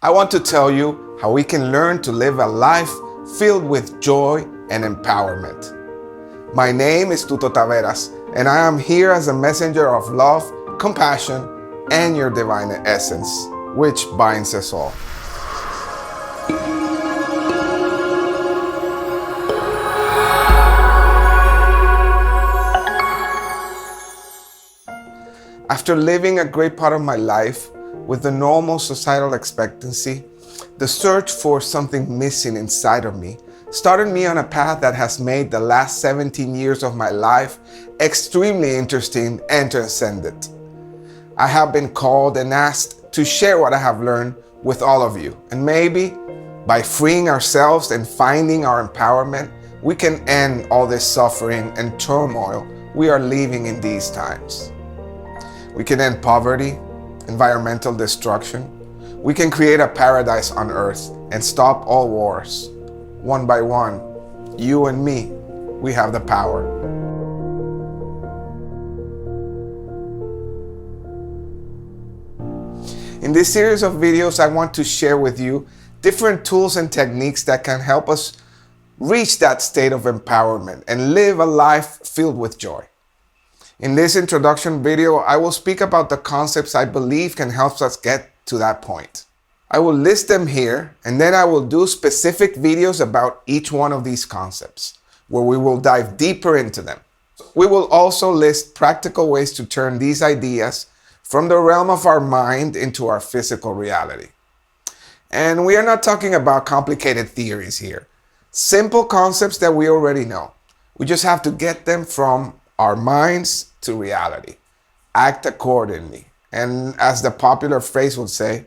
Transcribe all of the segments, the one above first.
I want to tell you how we can learn to live a life filled with joy and empowerment. My name is Tuto Taveras, and I am here as a messenger of love, compassion, and your divine essence, which binds us all. After living a great part of my life with the normal societal expectancy, the search for something missing inside of me started me on a path that has made the last 17 years of my life extremely interesting and transcendent. I have been called and asked to share what I have learned with all of you, and maybe by freeing ourselves and finding our empowerment, we can end all this suffering and turmoil we are living in these times. We can end poverty, environmental destruction. We can create a paradise on earth and stop all wars. One by one, you and me, we have the power. In this series of videos, I want to share with you different tools and techniques that can help us reach that state of empowerment and live a life filled with joy. In this introduction video, I will speak about the concepts I believe can help us get to that point. I will list them here, and then I will do specific videos about each one of these concepts, where we will dive deeper into them. We will also list practical ways to turn these ideas from the realm of our mind into our physical reality. And we are not talking about complicated theories here. Simple concepts that we already know. We just have to get them from our minds to reality. Act accordingly. And as the popular phrase would say,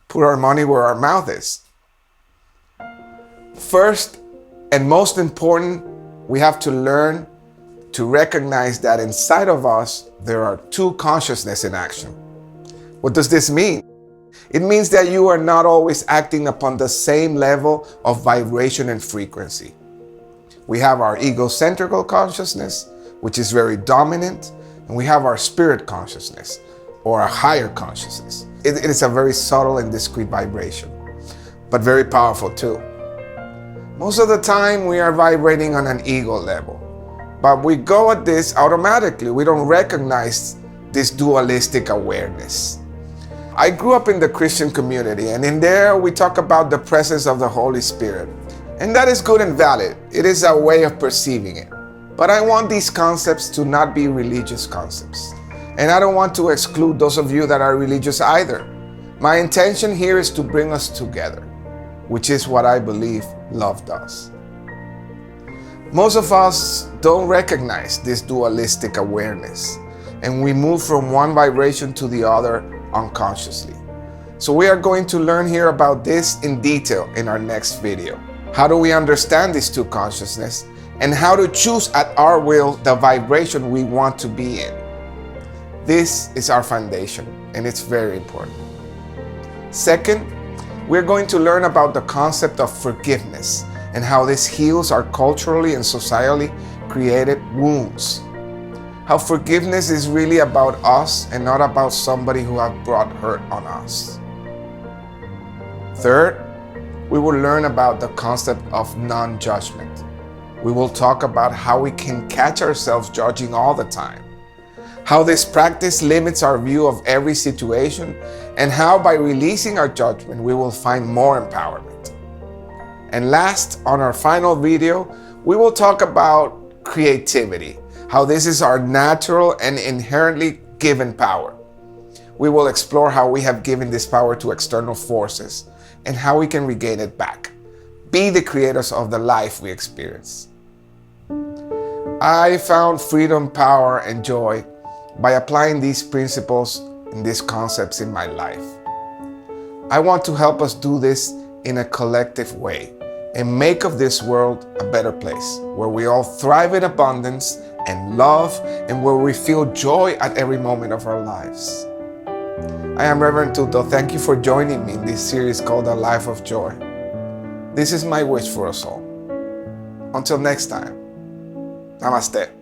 put our money where our mouth is. First and most important, we have to learn to recognize that inside of us, there are two consciousnesses in action. What does this mean? It means that you are not always acting upon the same level of vibration and frequency. We have our egocentric consciousness, which is very dominant, and we have our spirit consciousness, or a higher consciousness. It is a very subtle and discrete vibration, but very powerful too. Most of the time, we are vibrating on an ego level, but we go at this automatically. We don't recognize this dualistic awareness. I grew up in the Christian community, and in there we talk about the presence of the Holy Spirit, and that is good and valid. It is a way of perceiving it. But I want these concepts to not be religious concepts. And I don't want to exclude those of you that are religious either. My intention here is to bring us together, which is what I believe love does. Most of us don't recognize this dualistic awareness, and we move from one vibration to the other unconsciously. So we are going to learn here about this in detail in our next video. How do we understand these two consciousnesses? And how to choose at our will the vibration we want to be in. This is our foundation, and it's very important. Second, we're going to learn about the concept of forgiveness and how this heals our culturally and socially created wounds. How forgiveness is really about us and not about somebody who has brought hurt on us. Third, we will learn about the concept of non-judgment. We will talk about how we can catch ourselves judging all the time, how this practice limits our view of every situation, and how by releasing our judgment, we will find more empowerment. And last, on our final video, we will talk about creativity, how this is our natural and inherently given power. We will explore how we have given this power to external forces and how we can regain it back. Be the creators of the life we experience. I found freedom, power, and joy by applying these principles and these concepts in my life. I want to help us do this in a collective way and make of this world a better place where we all thrive in abundance and love, and where we feel joy at every moment of our lives. I am Reverend Tuto. Thank you for joining me in this series called A Life of Joy. This is my wish for us all. Until next time, Namaste.